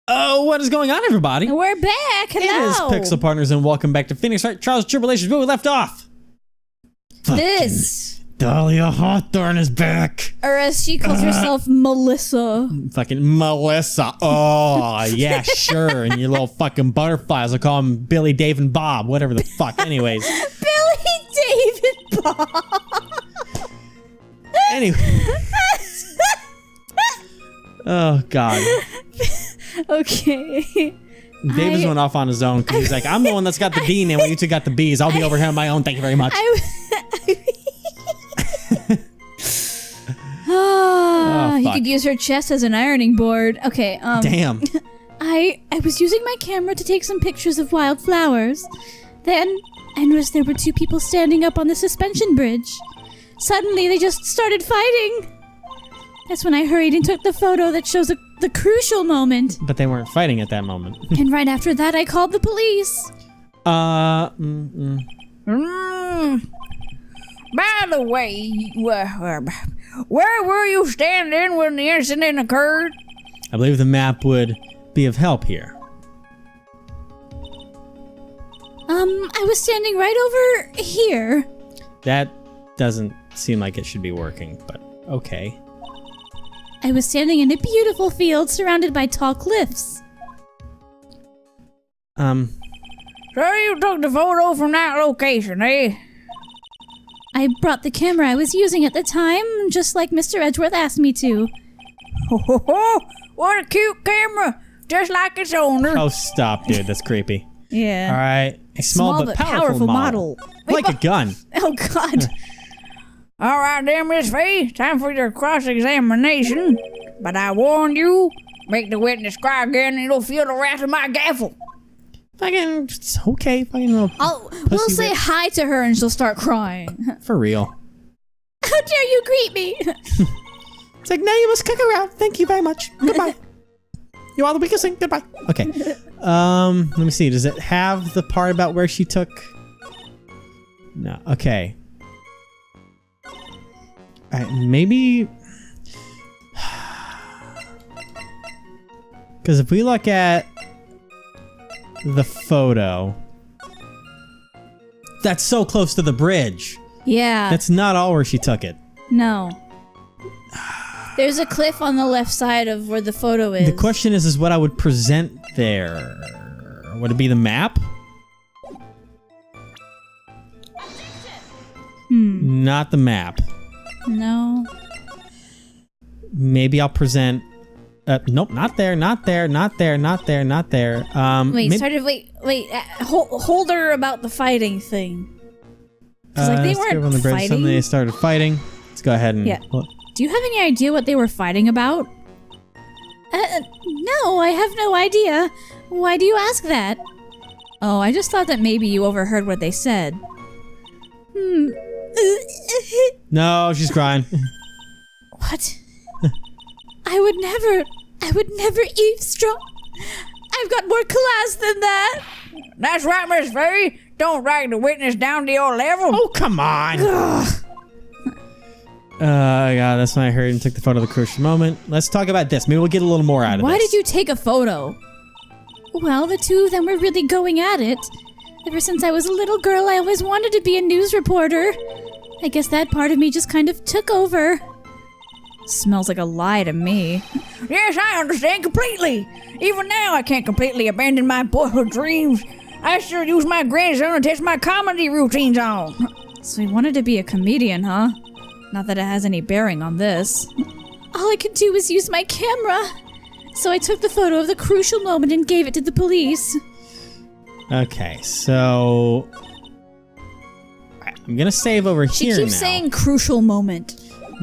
Oh, what is going on, everybody? We're back. Hello. It is Pixel Partners, and welcome back to Phoenix Wright Trials Tribulations, where we left off. This. Dahlia Hawthorne is back. Or as she calls herself, Melissa. Fucking Melissa. Oh, yeah, sure. And your little fucking butterflies. I'll call them Billy, Dave, and Bob. Whatever the fuck. Anyways. Billy, Dave, and Bob. Anyway. Oh, God. Okay. Dave just went off on his own because he's like, I'm the one that's got the D name when you two got the B's. I'll be over here on my own. Thank you very much. You could use her chest as an ironing board. Okay, Damn. I was using my camera to take some pictures of wildflowers. Then I noticed there were two people standing up on the suspension bridge. Suddenly, they just started fighting. That's when I hurried and took the photo that shows the crucial moment. But they weren't fighting at that moment. And right after that, I called the police. By the way, where were you standing when the incident occurred? I believe the map would be of help here. I was standing right over here. That doesn't seem like it should be working, but okay. I was standing in a beautiful field surrounded by tall cliffs. So you took the photo from that location, eh? I brought the camera I was using at the time, just like Mr. Edgeworth asked me to. Ho, what a cute camera, just like its owner. Oh, stop, dude. That's creepy. Yeah. All right. A small but powerful model. Like a gun. Oh, God. All right, then, Miss Fay, time for your cross-examination. But I warn you, make the witness cry again and it'll feel the wrath of my gavel. Fucking, it's okay. Fucking little we'll say hi to her and she'll start crying. For real. How dare you greet me? It's like, now you must cook around. Thank you very much. Goodbye. You are the weakest thing. Goodbye. Okay. Let me see. Does it have the part about where she took? No. Okay. All right, maybe. Because if we look at the photo, that's so close to the bridge. Yeah. That's not all where she took it. No. There's a cliff on the left side of where the photo is. The question is what I would present there. Would it be the map? Not the map. No. Maybe I'll present. Nope, not there, not there, not there, not there, not there. Wait. Hold her about the fighting thing. Because like they weren't on the bridge. fighting. Suddenly they started fighting. Let's go ahead and. Yeah. Do you have any idea what they were fighting about? No, I have no idea. Why do you ask that? Oh, I just thought that maybe you overheard what they said. No, she's crying. What? I would never eavesdrop. I've got more class than that. That's right, Miss Fay. Don't drag the witness down to your level. Oh, come on. Yeah, that's when I heard and took the photo of the crucial moment. Let's talk about this. Maybe we'll get a little more out of this. Why did you take a photo? Well, the two of them were really going at it. Ever since I was a little girl, I always wanted to be a news reporter. I guess that part of me just kind of took over. Smells like a lie to me. Yes, I understand completely. Even now, I can't completely abandon my boyhood dreams. I sure use my grandson to test my comedy routines on. So you wanted to be a comedian, huh? Not that it has any bearing on this. All I could do was use my camera. So I took the photo of the crucial moment and gave it to the police. Okay, so I'm gonna save over she here now. She keeps saying crucial moment.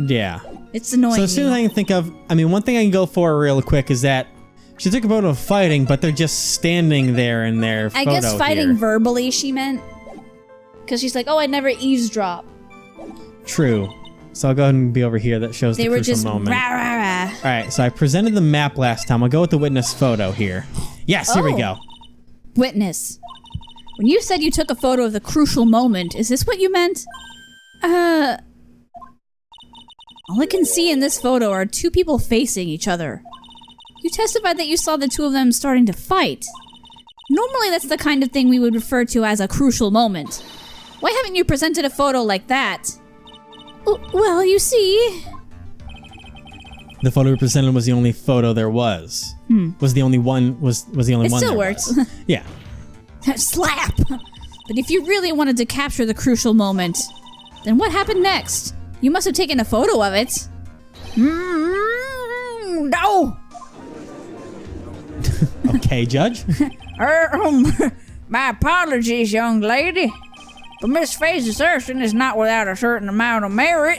Yeah. It's annoying. So as soon as I can think of, I mean, one thing I can go for real quick is that she took a photo of fighting, but they're just standing there in their photo I guess fighting here. verbally she meant. Because she's like, oh, I'd never eavesdrop. True. So I'll go ahead and be over here. That shows the crucial moment. Rah, rah, rah. All right, so I presented the map last time. I'll go with the witness photo here. Yes, here we go. Witness. When you said you took a photo of the crucial moment, is this what you meant? All I can see in this photo are two people facing each other. You testified that you saw the two of them starting to fight. Normally that's the kind of thing we would refer to as a crucial moment. Why haven't you presented a photo like that? Well, you see... The photo we presented was the only photo there was. Was the only one It still works. Yeah. Slap! But if you really wanted to capture the crucial moment, then what happened next? You must have taken a photo of it. No! Okay, Judge. My apologies, young lady. But Miss Faye's assertion is not without a certain amount of merit.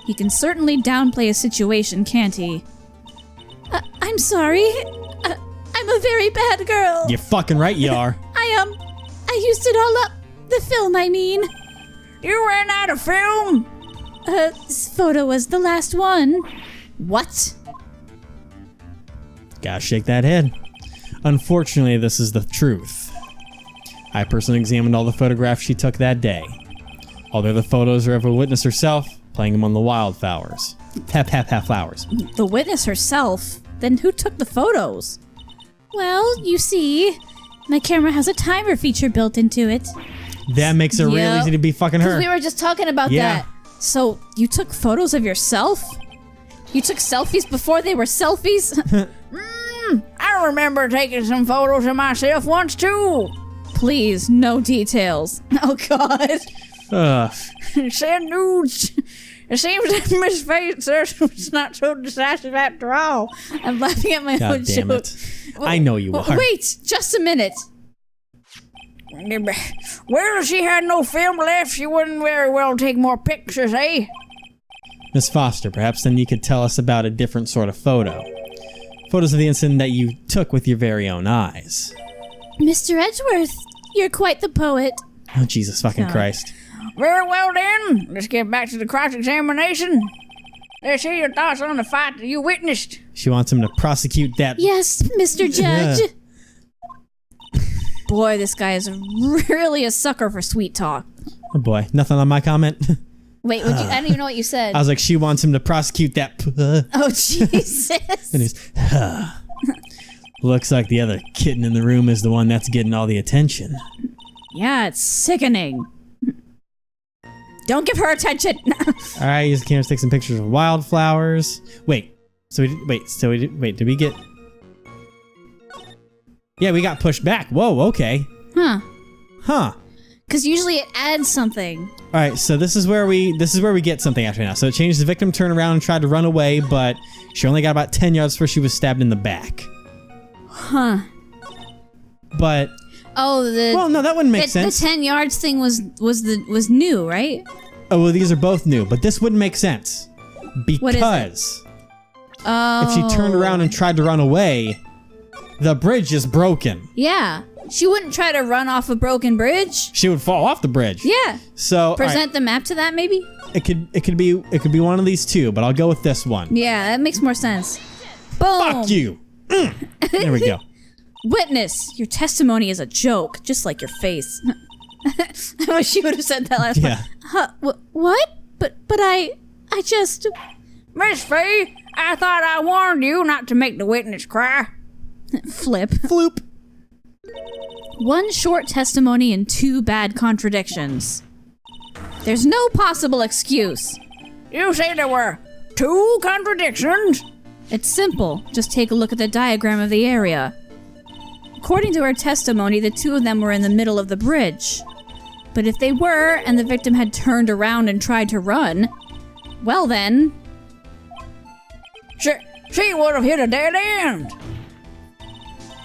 He can certainly downplay a situation, can't he? I'm sorry. I'm a very bad girl. You're fucking right you are. I used it all up. The film, I mean. You ran out of film? This photo was the last one. What? Gotta shake that head. Unfortunately, this is the truth. I personally examined all the photographs she took that day. Although the photos are of a witness herself, playing among the wildflowers. Flowers. The witness herself? Then who took the photos? Well, you see, my camera has a timer feature built into it. That makes it real easy to be fucking her. We were just talking about that. So, you took photos of yourself? You took selfies before they were selfies? I remember taking some photos of myself once too. Please, no details. Oh God. Send nudes. It seems that Miss Faye's assertion was not so decisive after all. I'm laughing at my God own damn joke. it. I know you are. Wait, just a minute. Well, if she had no film left, she wouldn't very well take more pictures, eh? Miss Foster, perhaps then you could tell us about a different sort of photo. Photos of the incident that you took with your very own eyes. Mr. Edgeworth, you're quite the poet. Oh, Jesus fucking Christ. Very well then, let's get back to the cross-examination. Let's hear your thoughts on the fight that you witnessed. She wants him to prosecute that... Yes, Mr. Judge. Boy, this guy is really a sucker for sweet talk. Oh boy, nothing on my comment? Wait, I don't even know what you said. I was like, she wants him to prosecute that... Oh, Jesus. And he's... Looks like the other kitten in the room is the one that's getting all the attention. Yeah, it's sickening. Don't give her attention. Alright, use the camera to take some pictures of wildflowers. Wait, did we get... Yeah, we got pushed back. Whoa, okay. Huh. Because usually it adds something. Alright, so this is where we get something after now. So it changed the victim, turned around and tried to run away, but she only got about 10 yards before she was stabbed in the back. Huh. But... Oh, well, no, that wouldn't make sense. The 10 yards thing was new, right? Oh, well, these are both new, but this wouldn't make sense. Because if she turned around and tried to run away, the bridge is broken. Yeah. She wouldn't try to run off a broken bridge. She would fall off the bridge. Yeah. So present the map to that, maybe? It could be one of these two, but I'll go with this one. Yeah, that makes more sense. Boom. Fuck you. There we go. Witness, your testimony is a joke, just like your face. I wish she would have said that last Yeah. What? But I just... Miss Faye, I thought I warned you not to make the witness cry. Flip. Floop. One short testimony and two bad contradictions. There's no possible excuse. You say there were 2 contradictions? It's simple. Just take a look at the diagram of the area. According to her testimony, the two of them were in the middle of the bridge. But if they were, and the victim had turned around and tried to run, well then... She would have hit a dead end.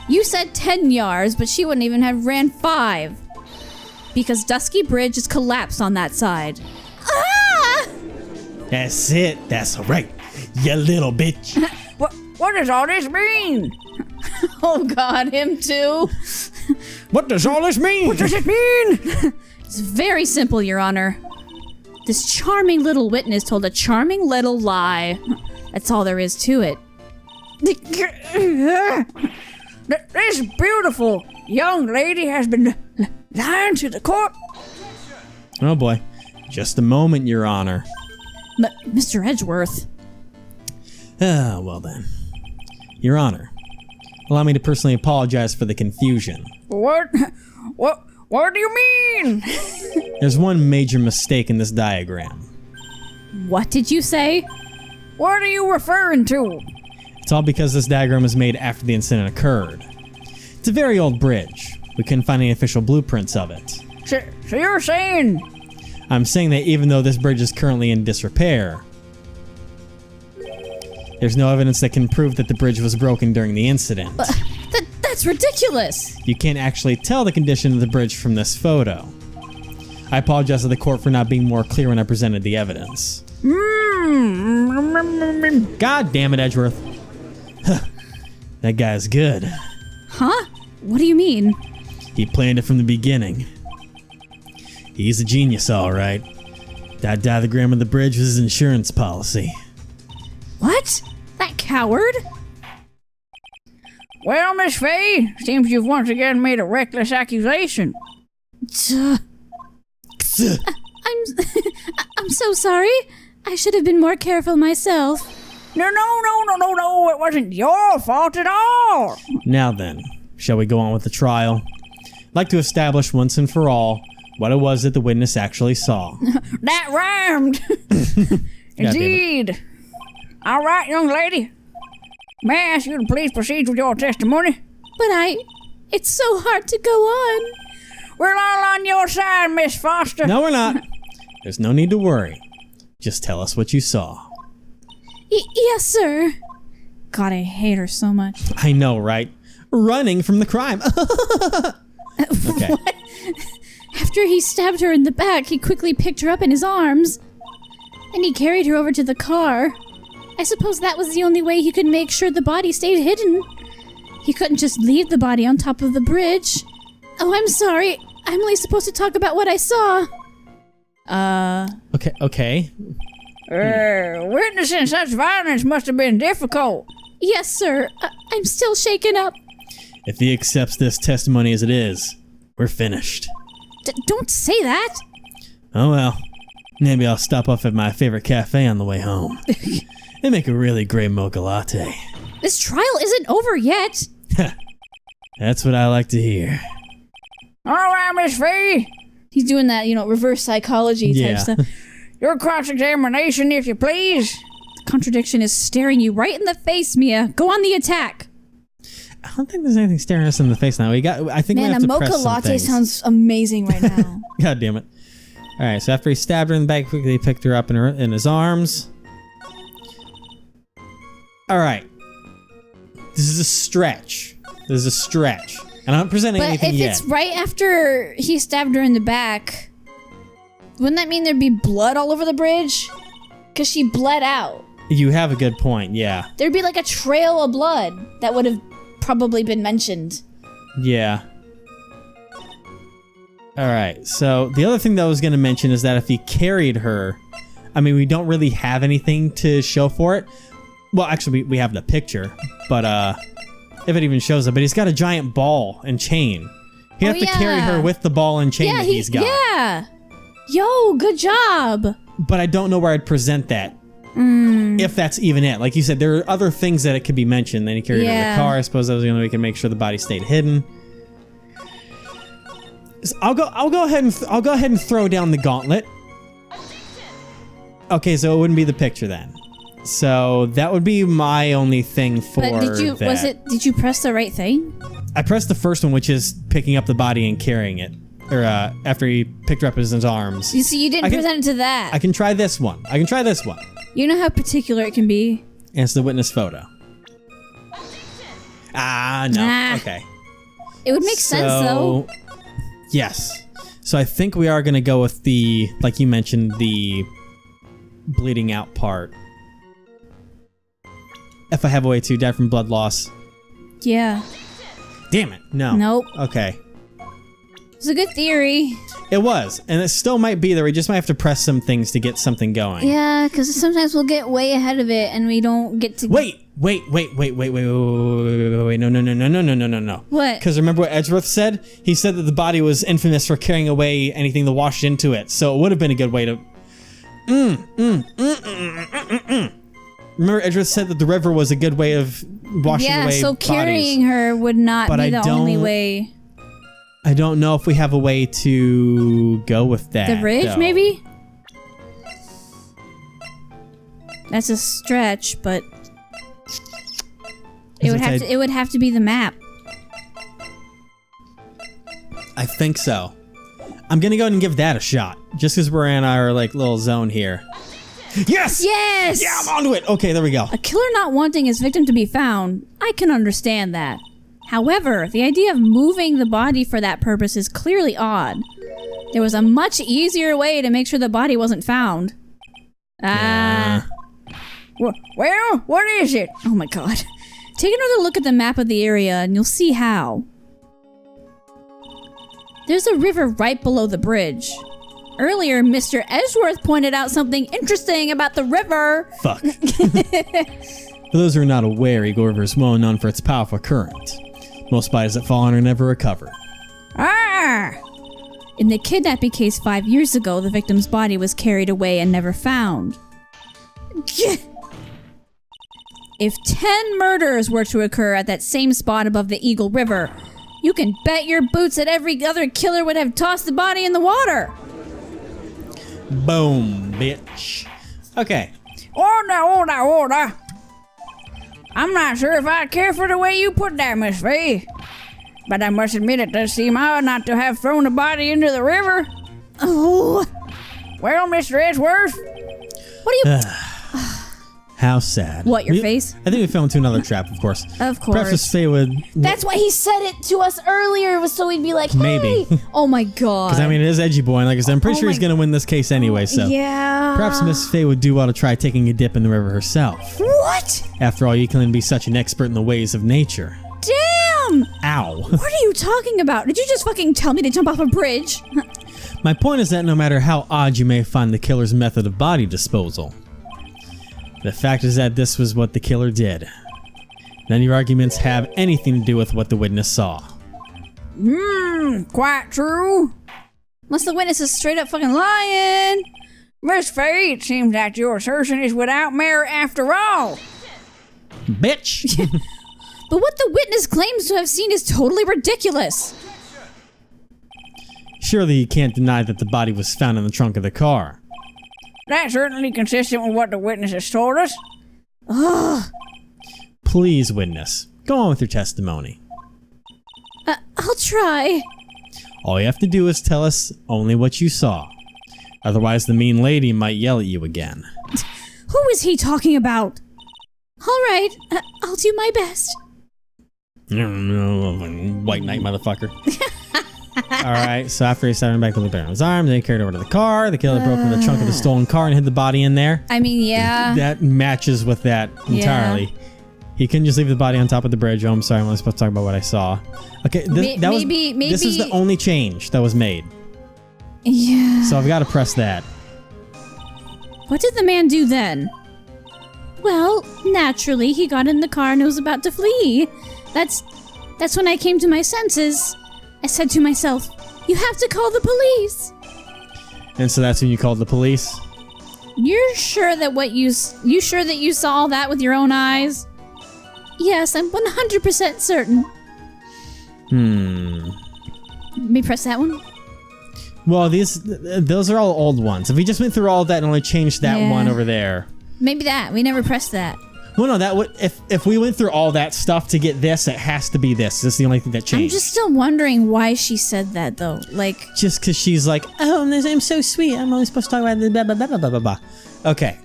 You said 10 yards, but she wouldn't even have ran 5. Because Dusky Bridge is collapsed on that side. Ah! That's it. That's right. You little bitch. What does all this mean? Oh God, him too. What does all this mean? What does it mean? It's very simple, Your Honor. This charming little witness told a charming little lie. That's all there is to it. This beautiful young lady has been lying to the court. Oh boy. Just a moment, Your Honor. Mr. Edgeworth. Ah, well then. Your Honor, allow me to personally apologize for the confusion. What? What do you mean? There's one major mistake in this diagram. What did you say? What are you referring to? It's all because this diagram was made after the incident occurred. It's a very old bridge. We couldn't find any official blueprints of it. So you're saying... I'm saying that even though this bridge is currently in disrepair, there's no evidence that can prove that the bridge was broken during the incident. That's ridiculous. You can't actually tell the condition of the bridge from this photo. I apologize to the court for not being more clear when I presented the evidence. God damn it, Edgeworth. That guy's good. Huh? What do you mean? He planned it from the beginning. He's a genius, all right. That diagram of the bridge was his insurance policy. What? That coward? Well, Miss Fay, seems you've once again made a reckless accusation. I'm so sorry. I should have been more careful myself. No, it wasn't your fault at all. Now then, shall we go on with the trial? I'd like to establish once and for all what it was that the witness actually saw. That rhymed. Indeed. All right, young lady. May I ask you to please proceed with your testimony? But it's so hard to go on. We're all on your side, Miss Foster. No, we're not. There's no need to worry. Just tell us what you saw. Yes, sir. God, I hate her so much. I know, right? Running from the crime. Okay. What? After he stabbed her in the back, he quickly picked her up in his arms. And he carried her over to the car. I suppose that was the only way he could make sure the body stayed hidden. He couldn't just leave the body on top of the bridge. Oh, I'm sorry. I'm only supposed to talk about what I saw. Okay. Witnessing such violence must have been difficult. Yes, sir. I'm still shaken up. If he accepts this testimony as it is, we're finished. Don't say that. Oh well. Maybe I'll stop off at my favorite cafe on the way home. They make a really great mocha latte. This trial isn't over yet. That's what I like to hear. All right, Miss Fee. He's doing that, reverse psychology type stuff. Your cross-examination, if you please. The contradiction is staring you right in the face, Mia. Go on the attack. I don't think there's anything staring us in the face now. I think we have to press some things. Man, a mocha latte sounds amazing right now. God damn it. All right, so after he stabbed her in the back, quickly he picked her up in his arms. All right. This is a stretch. And I'm not presenting anything yet. But if it's right after he stabbed her in the back, wouldn't that mean there'd be blood all over the bridge? Because she bled out. You have a good point, yeah. There'd be like a trail of blood that would have probably been mentioned. Yeah. All right, so the other thing that I was going to mention is that if he carried her, I mean, we don't really have anything to show for it. Well, actually, we have the picture, but if it even shows up, but he's got a giant ball and chain. He'd have to carry her with the ball and chain that he's got. Yeah. Yo, good job. But I don't know where I'd present that. If that's even it. Like you said, there are other things that it could be mentioned. Then he carried her in the car. I suppose that was the only way we can make sure the body stayed hidden. So I'll go ahead and throw down the gauntlet. Okay, so it wouldn't be the picture then. So that would be my only thing for that. Did you press the right thing? I pressed the first one, which is picking up the body and carrying it. Or after he picked her up in his arms. You see, you didn't present it to that. I can try this one. You know how particular it can be? And it's the witness photo. No. Okay. It would make sense, though. Yes. So I think we are going to go with the, like you mentioned, the bleeding out part. If I have a way to die from blood loss. Yeah. Damn it. No. Nope. Okay. It's a good theory. It was. And it still might be there. We just might have to press some things to get something going. Yeah, because sometimes we'll get way ahead of it and we don't get to... Wait. No. What? Because remember what Edgeworth said? He said that the body was infamous for carrying away anything that washed into it. So it would have been a good way to... Remember, Edgeworth said that the river was a good way of washing away Yeah, so bodies. carrying her would not But be I the only don't- way. I don't know if we have a way to go with that. The bridge, though. maybe? That's a stretch, but it would have to be the map. I think so. I'm gonna go ahead and give that a shot, just because we're in our like little zone here. Yes! Yes! Yeah, I'm onto it. Okay, there we go. A killer not wanting his victim to be found, I can understand that. However, the idea of moving the body for that purpose is clearly odd. There was a much easier way to make sure the body wasn't found. Well, what is it? Oh my god. Take another look at the map of the area and you'll see how. There's a river right below the bridge. Earlier, Mr. Edgeworth pointed out something interesting about the river. Fuck. For those who are not aware, Eagle River is well known for its powerful current. Most bodies that fall on are never recovered. Ah! In the kidnapping case 5 years ago, the victim's body was carried away and never found. If 10 murders were to occur at that same spot above the Eagle River, you can bet your boots that every other killer would have tossed the body in the water. Boom, bitch. Okay. Order. I'm not sure if I care for the way you put that, Miss Faye. But I must admit it does seem odd not to have thrown the body into the river. Oh, Well, Mr. Edgeworth, what are you... How sad. What, your face? I think we fell into another trap, of course. Of course. Perhaps Miss Faye would... That's why he said it to us earlier, was so we'd be like, hey! Maybe. Oh my god. Because, I mean, it is Edgy Boy, and like I said, I'm pretty Oh sure he's my- going to win this case anyway, so... Yeah. Perhaps Miss Faye would do well to try taking a dip in the river herself. What? After all, you can be such an expert in the ways of nature. Damn! Ow. What are you talking about? Did you just fucking tell me to jump off a bridge? My point is that no matter how odd you may find the killer's method of body disposal, the fact is that this was what the killer did. None of your arguments have anything to do with what the witness saw. quite true. Unless the witness is straight up fucking lying. Miss Faye, it seems that your assertion is without merit after all. Bitch! But what the witness claims to have seen is totally ridiculous. Surely you can't deny that the body was found in the trunk of the car. That's certainly consistent with what the witness has told us. Ugh. Please, witness, go on with your testimony. I'll try. All you have to do is tell us only what you saw. Otherwise, the mean lady might yell at you again. Who is he talking about? All right, I'll do my best. White knight, motherfucker. Alright, so after he stabbed him back to the bear in his arms, then he carried over to the car. The killer broke into the trunk of the stolen car and hid the body in there. I mean, yeah. That matches with that entirely. He couldn't just leave the body on top of the bridge. Oh, I'm sorry, I'm only supposed to talk about what I saw. Okay, Maybe- this is the only change that was made. Yeah. So I've got to press that. What did the man do then? Well, naturally, he got in the car and was about to flee. That's when I came to my senses. I said to myself, you have to call the police. And so that's when you called the police? You're sure that you sure that you saw all that with your own eyes? Yes, I'm 100% certain. Let me press that one. Well, those are all old ones. If we just went through all of that and only changed that Yeah. one over there. Maybe that. We never pressed that. Well, no, that would if we went through all that stuff to get this, it has to be this. This is the only thing that changed. I'm just still wondering why she said that, though. Like, just because she's like, oh, I'm so sweet. I'm only supposed to talk about the blah, blah, blah, blah, blah, blah. Okay.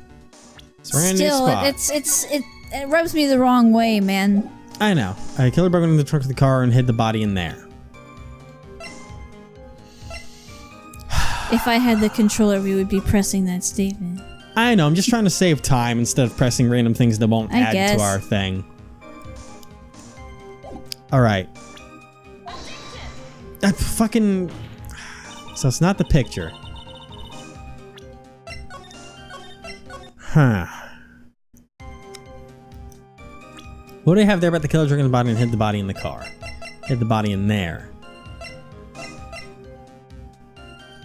So we're in a new still, spot. it rubs me the wrong way, man. I know. Killer broke into the trunk of the car and hid the body in there. If I had the controller, we would be pressing that statement. I know. I'm just trying to save time instead of pressing random things that won't I add guess. to our thing. All right. That fucking. So it's not the picture. Huh. What do they have there about the killer drinking the body and hid the body in the car? Hid the body in there.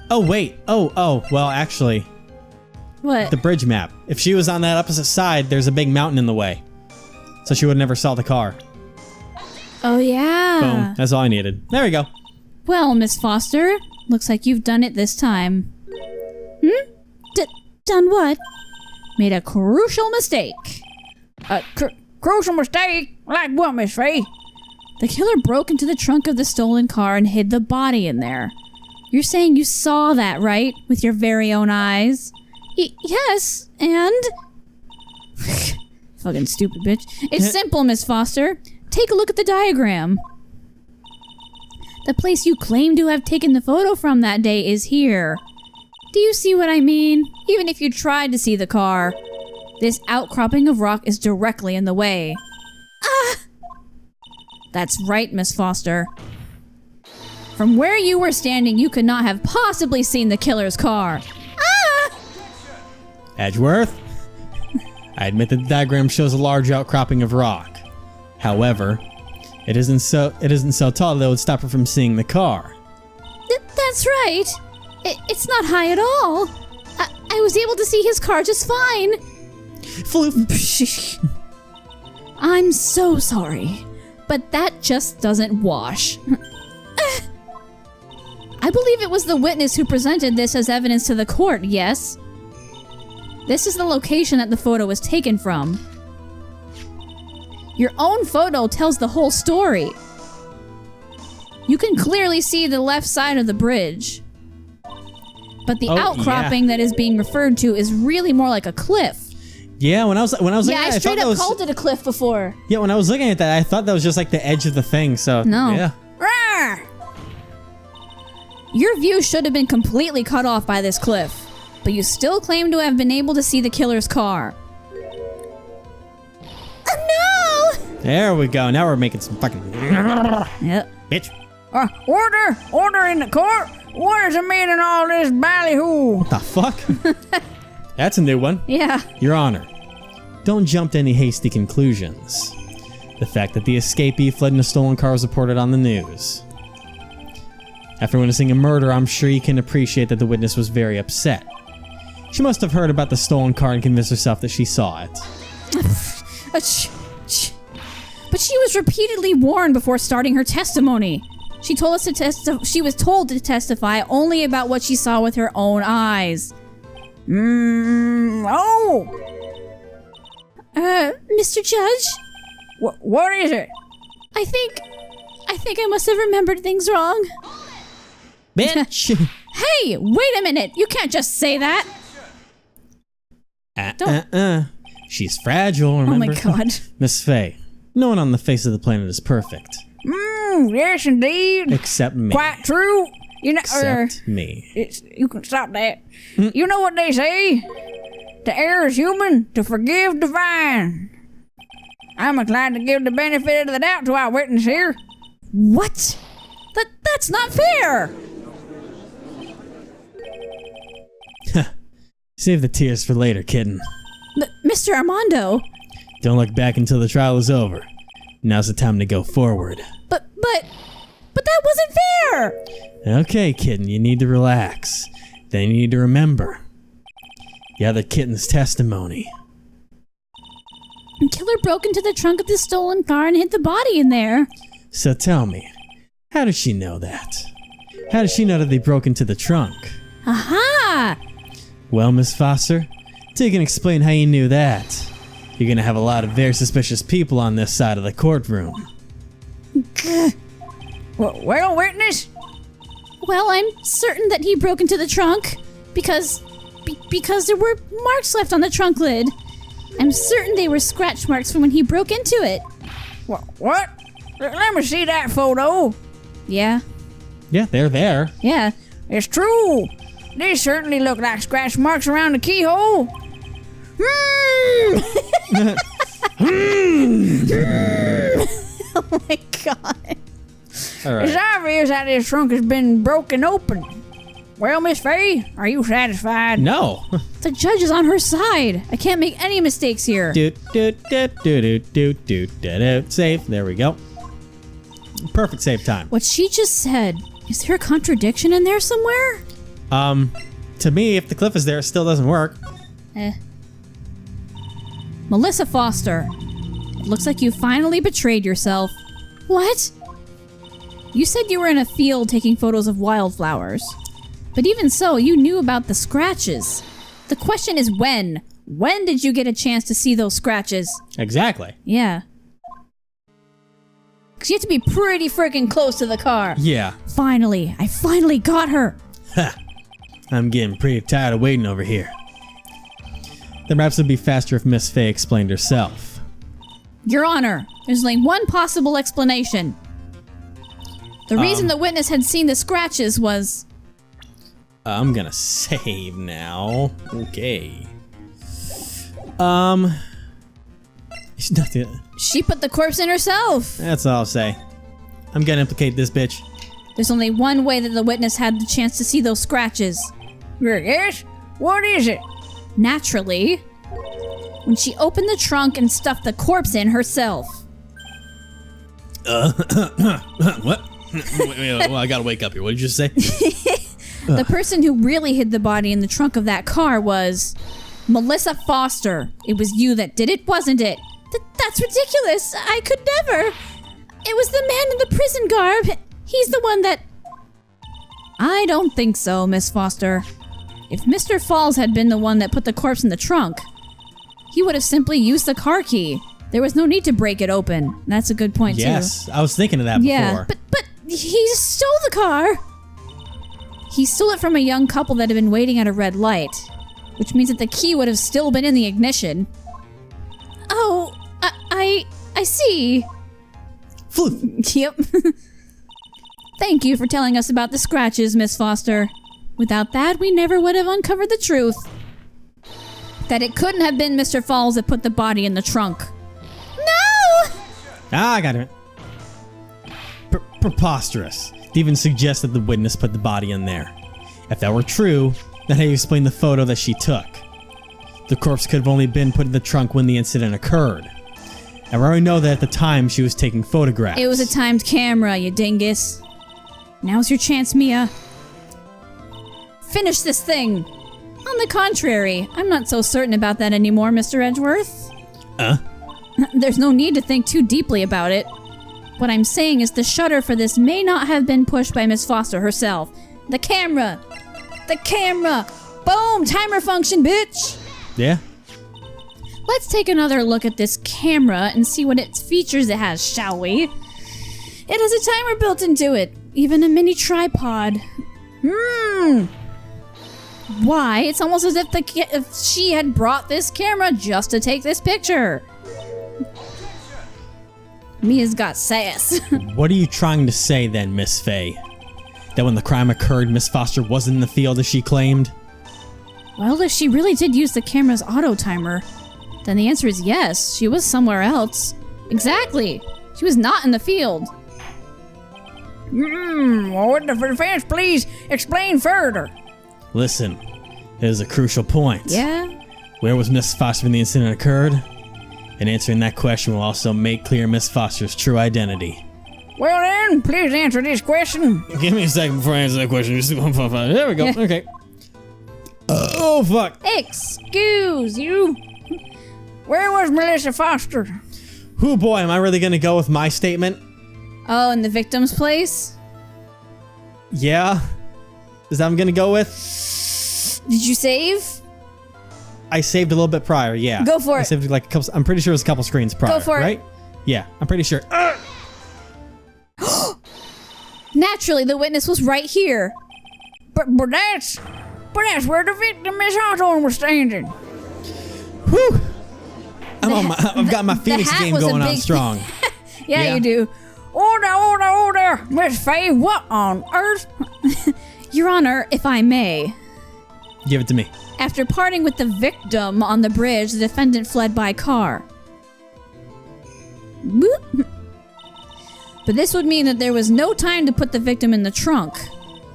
Oh, wait. Oh, well, actually. What? The bridge map. If she was on that opposite side, there's a big mountain in the way. So she would never saw the car. Oh, yeah. Boom. That's all I needed. There we go. Well, Miss Foster, looks like you've done it this time. Done what? Made a crucial mistake. Crucial mistake? Like what, Miss Faye? The killer broke into the trunk of the stolen car and hid the body in there. You're saying you saw that, right? With your very own eyes? Yes, and... Fucking stupid bitch. It's simple, Miss Foster. Take a look at the diagram. The place you claim to have taken the photo from that day is here. Do you see what I mean? Even if you tried to see the car, this outcropping of rock is directly in the way. Ah! That's right, Miss Foster. From where you were standing, you could not have possibly seen the killer's car. Ah! Edgeworth? I admit that the diagram shows a large outcropping of rock. However, it isn't so tall that it would stop her from seeing the car. That's right. It's not high at all. I was able to see his car just fine. Floof. I'm so sorry, but that just doesn't wash. I believe it was the witness who presented this as evidence to the court, yes? This is the location that the photo was taken from. Your own photo tells the whole story. You can clearly see the left side of the bridge. But the outcropping that is being referred to is really more like a cliff. Yeah, when I was looking Yeah, I straight up called it a cliff before. Yeah, when I was looking at that, I thought that was just like the edge of the thing, so... No. Yeah. Rawr! Your view should have been completely cut off by this cliff, but you still claim to have been able to see the killer's car. No! There we go. Now we're making some fucking... Yep. Bitch. Order in the court? What is the meaning of all this ballyhoo? What the fuck? That's a new one. Yeah. Your Honor, don't jump to any hasty conclusions. The fact that the escapee fled in a stolen car was reported on the news. After witnessing a murder, I'm sure you can appreciate that the witness was very upset. She must have heard about the stolen car and convinced herself that she saw it. But she was repeatedly warned before starting her testimony. She told us she was told to testify only about what she saw with her own eyes. Mr. Judge? What is it? I think I must have remembered things wrong. Bitch! Hey, wait a minute. You can't just say that. She's fragile, remember? Oh my god. Miss Faye, no one on the face of the planet is perfect. Yes indeed. Except me. Quite true. You know, Except me. you can stop that. You know what they say? To err is human, to forgive divine. I'm inclined to give the benefit of the doubt to our witness here. What? That's not fair. Save the tears for later, kitten. Mr. Armando. Don't look back until the trial is over. Now's the time to go forward. But that wasn't fair. Okay, kitten, you need to relax. Then you need to remember. You have the kitten's testimony. The killer broke into the trunk of the stolen car and hid the body in there. So tell me, how does she know that? How does she know that they broke into the trunk? Aha! Well, Miss Foster, till you can explain how you knew that, you're gonna have a lot of very suspicious people on this side of the courtroom. Well, witness? Well, I'm certain that he broke into the trunk because there were marks left on the trunk lid. I'm certain they were scratch marks from when he broke into it. What? Let me see that photo. Yeah. Yeah, they're there. Yeah. It's true. These certainly look like scratch marks around the keyhole. Oh my god. All right. It's obvious that this trunk has been broken open. Well, Miss Faye, are you satisfied? No. The judge is on her side. I can't make any mistakes here. Save. There we go. Perfect save time. What she just said, is there a contradiction in there somewhere? To me, if the cliff is there, it still doesn't work. Melissa Foster. It looks like you finally betrayed yourself. What? You said you were in a field taking photos of wildflowers. But even so, you knew about the scratches. The question is when? When did you get a chance to see those scratches? Exactly. Yeah. Because you have to be pretty freaking close to the car. Yeah. Finally. I finally got her. Ha! I'm getting pretty tired of waiting over here. The perhaps would be faster if Miss Fay explained herself. Your Honor, there's only one possible explanation. The reason the witness had seen the scratches was... I'm gonna save now. Okay. She put the corpse in herself. That's all I'll say. I'm gonna implicate this bitch. There's only one way that the witness had the chance to see those scratches. Yes? What is it? Naturally, when she opened the trunk and stuffed the corpse in herself. What? Well, I gotta wake up here. What did you say? The person who really hid the body in the trunk of that car was Melissa Foster. It was you that did it, wasn't it? That's ridiculous. I could never. It was the man in the prison garb. He's the one that... I don't think so, Miss Foster. If Mr. Falls had been the one that put the corpse in the trunk, he would have simply used the car key. There was no need to break it open. That's a good point, too. Yes, I was thinking of that Yeah, before. but he stole the car. He stole it from a young couple that had been waiting at a red light, which means that the key would have still been in the ignition. Oh, I see. Floof. Yep. Thank you for telling us about the scratches, Miss Foster. Without that, we never would have uncovered the truth. That it couldn't have been Mr. Falls that put the body in the trunk. No! I got it. Preposterous to even suggest that the witness put the body in there. If that were true, then how do you explain the photo that she took? The corpse could have only been put in the trunk when the incident occurred. And we already know that at the time she was taking photographs. It was a timed camera, you dingus. Now's your chance, Mia. Finish this thing. On the contrary, I'm not so certain about that anymore, Mr. Edgeworth. There's no need to think too deeply about it. What I'm saying is the shutter for this may not have been pushed by Miss Foster herself. The camera! The camera! Boom! Timer function, bitch! Yeah? Let's take another look at this camera and see what its features it has, shall we? It has a timer built into it. Even a mini tripod. Why? It's almost as if she had brought this camera just to take this picture. Mia's got sass. What are you trying to say then, Miss Fay? That when the crime occurred, Miss Foster wasn't in the field as she claimed? Well, if she really did use the camera's auto timer, then the answer is yes. She was somewhere else. Exactly. She was not in the field. Would the defense please explain further? Listen, it is a crucial point. Yeah? Where was Miss Foster when the incident occurred? And answering that question will also make clear Miss Foster's true identity. Well then, please answer this question. Give me a second before I answer that question. There we go. Okay. Oh, fuck. Excuse you. Where was Melissa Foster? Oh boy, am I really gonna go with my statement? Oh, in the victim's place? Yeah. Is that what I'm gonna go with? Did you save? I saved a little bit prior, yeah. Go for I it. saved like a couple, I'm pretty sure it was a couple screens prior, Go for it. right? Yeah, I'm pretty sure. Naturally, the witness was right here. But that's where the victim Miss Hawthorne was standing. Whew. I've got my Phoenix hat game was a going on big- strong. Yeah, you do. Order, Miss Fay, what on earth? Your Honor, if I may. Give it to me. After parting with the victim on the bridge, the defendant fled by car. Boop. But this would mean that there was no time to put the victim in the trunk.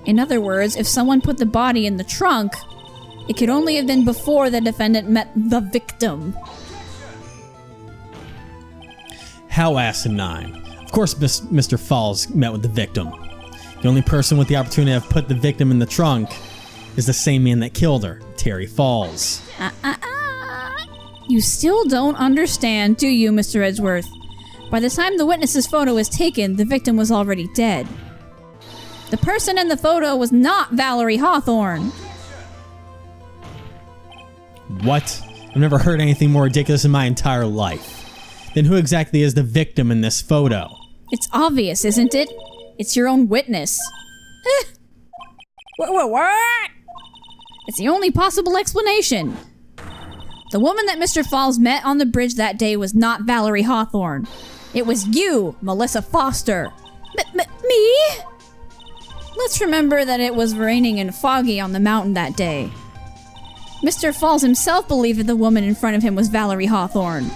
In other words, if someone put the body in the trunk, it could only have been before the defendant met the victim. How asinine. Of course, Mr. Falls met with the victim. The only person with the opportunity to have put the victim in the trunk is the same man that killed her, Terry Falls. You still don't understand, do you, Mr. Edgeworth? By the time the witness's photo was taken, the victim was already dead. The person in the photo was not Valerie Hawthorne. What? I've never heard anything more ridiculous in my entire life. Then who exactly is the victim in this photo? It's obvious, isn't it? It's your own witness. What? It's the only possible explanation. The woman that Mr. Falls met on the bridge that day was not Valerie Hawthorne. It was you, Melissa Foster. Me? Let's remember that it was raining and foggy on the mountain that day. Mr. Falls himself believed that the woman in front of him was Valerie Hawthorne.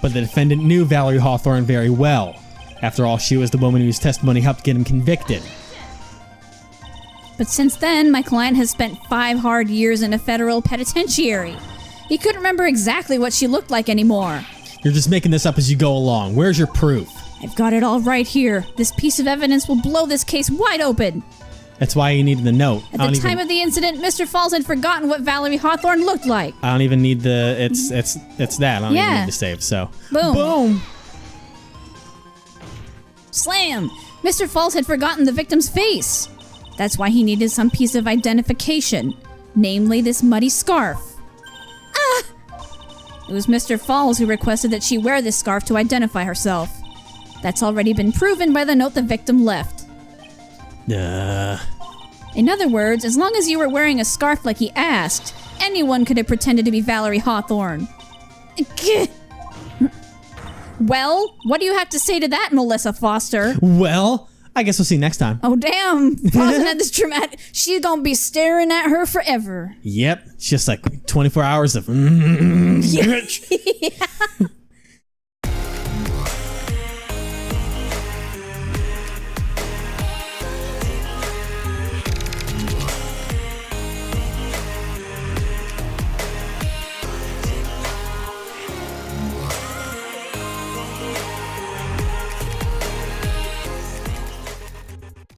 But the defendant knew Valerie Hawthorne very well. After all, she was the woman whose testimony helped get him convicted. But since then, my client has spent 5 hard years in a federal penitentiary. He couldn't remember exactly what she looked like anymore. You're just making this up as you go along. Where's your proof? I've got it all right here. This piece of evidence will blow this case wide open. That's why you needed the note. At the time of the incident, Mr. Falls had forgotten what Valerie Hawthorne looked like. I don't even need the... It's that. I don't even need to save, so... Boom. Boom! Slam! Mr. Falls had forgotten the victim's face. That's why he needed some piece of identification. Namely, this muddy scarf. Ah! It was Mr. Falls who requested that she wear this scarf to identify herself. That's already been proven by the note the victim left. In other words, as long as you were wearing a scarf like he asked, anyone could have pretended to be Valerie Hawthorne. Well, what do you have to say to that, Melissa Foster? Well, I guess we'll see next time. Oh, damn. Pausing at this dramatic... She's gonna be staring at her forever. Yep. It's just like 24 hours of... Yeah.